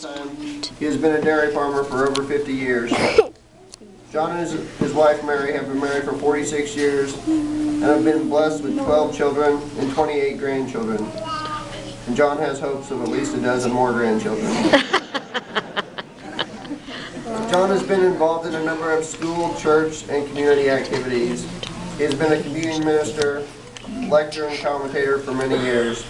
this time, he has been a dairy farmer for over 50 years. John and his wife Mary have been married for 46 years and have been blessed with 12 children and 28 grandchildren. And John has hopes of at least a dozen more grandchildren. John has been involved in a number of school, church, and community activities. He has been a communion minister, lecturer, and commentator for many years.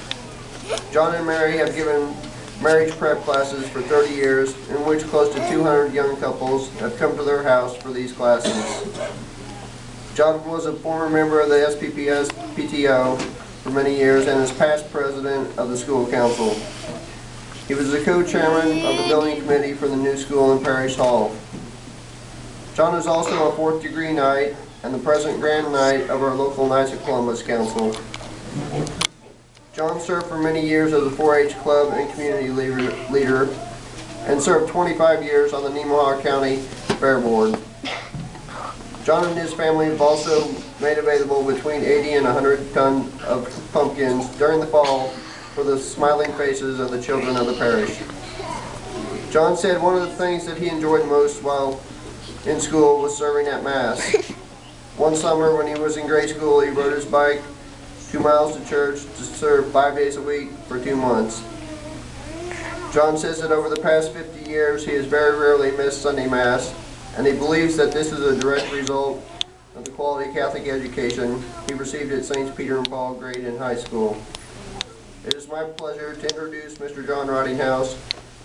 John and Mary have given marriage prep classes for 30 years, in which close to 200 young couples have come to their house for these classes. John was a former member of the SPPS PTO for many years and is past president of the school council. He was the co-chairman of the building committee for the new school in Parish Hall. John is also a 4th degree knight and the present Grand Knight of our local Knights of Columbus Council. John served for many years as a 4-H club and community leader and served 25 years on the Nemaha County Fair Board. John and his family have also made available between 80 and 100 tons of pumpkins during the fall for the smiling faces of the children of the parish. John said one of the things that he enjoyed most while in school was serving at Mass. One summer when he was in grade school, he rode his bike 2 miles to church to serve 5 days a week for 2 months. John says that over the past 50 years he has very rarely missed Sunday Mass, and he believes that this is a direct result of the quality Catholic education he received at St. Peter and Paul grade in high school. It is my pleasure to introduce Mr. John Rottinghouse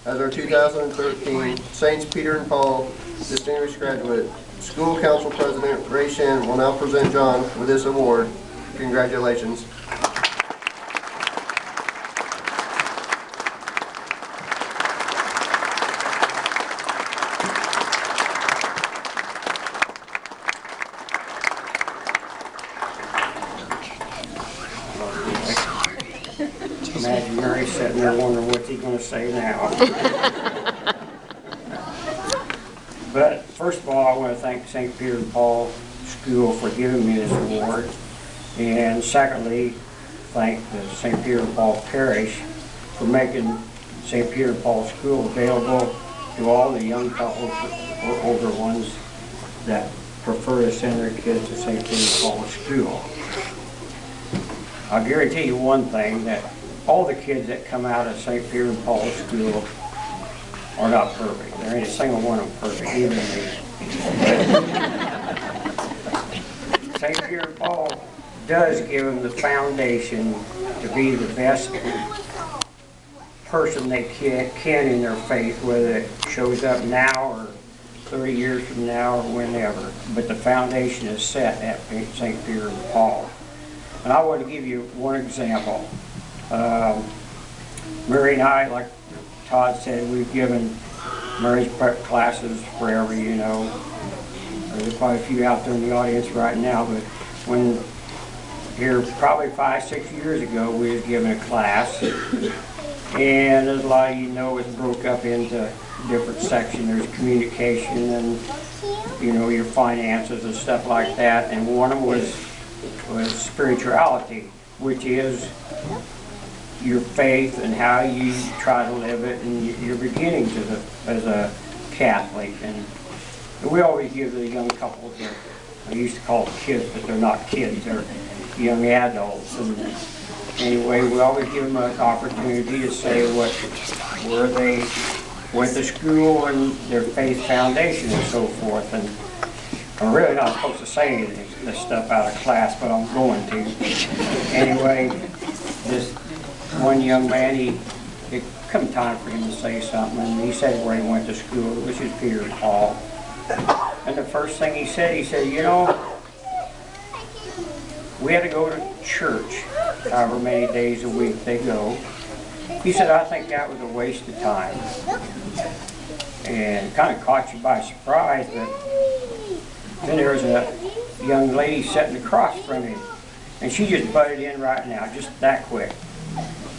as our 2013 St. Peter and Paul Distinguished Graduate. School Council President Ray Shin will now present John with this award. Congratulations. Imagine Mary sitting there wondering what he's going to say now. But first of all, I want to thank St. Peter and Paul School for giving me this award. And secondly, thank the St. Peter and Paul Parish for making St. Peter and Paul School available to all the young couples or older ones that prefer to send their kids to St. Peter and Paul School. I'll guarantee you one thing, that all the kids that come out of St. Peter and Paul School are not perfect. There ain't a single one of them perfect, even me. St. Peter and Paul does give them the foundation to be the best person they can in their faith, whether it shows up now or 30 years from now or whenever. But the foundation is set at St. Peter and Paul. And I want to give you one example. Mary and I, like Todd said, we've given marriage prep classes forever, you know. There's quite a few out there in the audience right now, but when here probably 5-6 years ago, we was given a class, and as a lot of you know, it's broke up into different sections. There's communication and, you know, your finances and stuff like that, and one of them was spirituality, which is your faith and how you try to live it and your beginnings as a Catholic. And we always give the young couples, I used to call them kids, but they're not kids, they're young adults. And anyway, we always give them an opportunity to say where they went to school and their faith foundation and so forth. And I'm really not supposed to say this stuff out of class, but I'm going to. Anyway, this one young man, it come time for him to say something, and he said where he went to school, which is Peter and Paul. And the first thing he said, you know, we had to go to church however many days a week they go. He said, I think that was a waste of time. And kind of caught you by surprise, but then there was a young lady sitting across from him, and she just butted in right now, just that quick.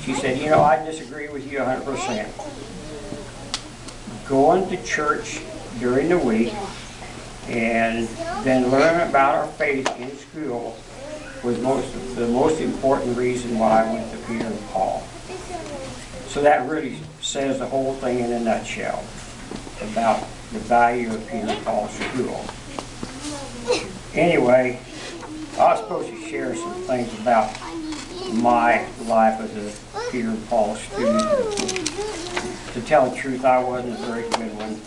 She said, you know, I disagree with you 100%. Going to church during the week and then learning about our faith in school was the most important reason why I went to Peter and Paul. So that really says the whole thing in a nutshell about the value of Peter and Paul School. Anyway, I was supposed to share some things about my life as a Peter and Paul student. To tell the truth, I wasn't a very good one.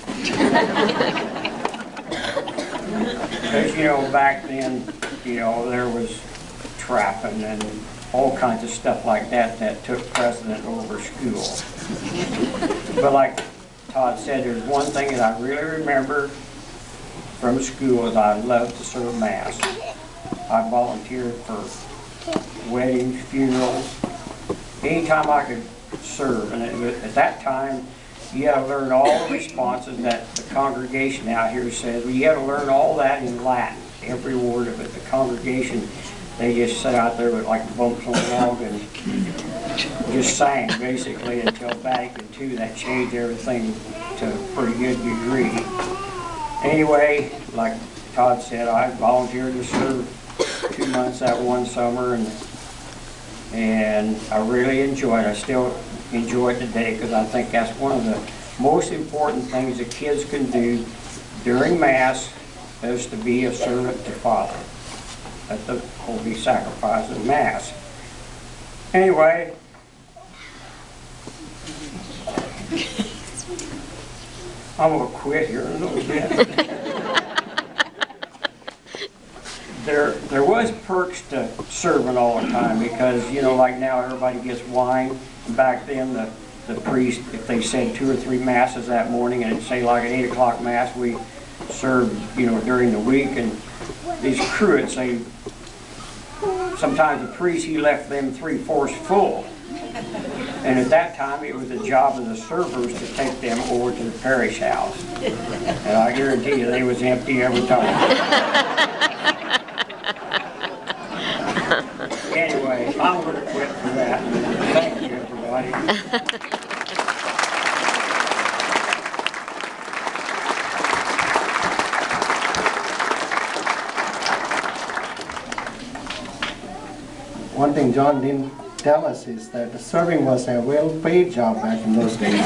Because, you know, back then, you know, there was trapping and all kinds of stuff like that that took precedent over school. But like Todd said, there's one thing that I really remember from school is I loved to serve Mass. I volunteered for weddings, funerals, anytime I could serve. And at that time, you had to learn all the responses that the congregation out here says. Well, you had to learn all that in Latin, every word of it. The congregation, they just sat out there with like bumps on the log and just sang basically until Vatican II. That changed everything to a pretty good degree. Anyway, like Todd said, I volunteered to serve 2 months that one summer, and I really enjoyed it. I still enjoy it today because I think that's one of the most important things that kids can do during Mass is to be a servant to Father at the holy sacrifice of Mass. Anyway, I'm going to quit here in a little bit. There was perks to serving all the time because, you know, like now everybody gets wine. Back then, the priest, if they said 2 or 3 masses that morning, and it'd say like an 8 o'clock mass, we served, you know, during the week. And these cruets, sometimes the priest, he left them 3/4 full. And at that time, it was the job of the servers to take them over to the parish house. And I guarantee you, they was empty every time. Anyway, I'm going to quit for that. Thank you, everybody. One thing John didn't tell us is that the serving was a well-paid job back in those days.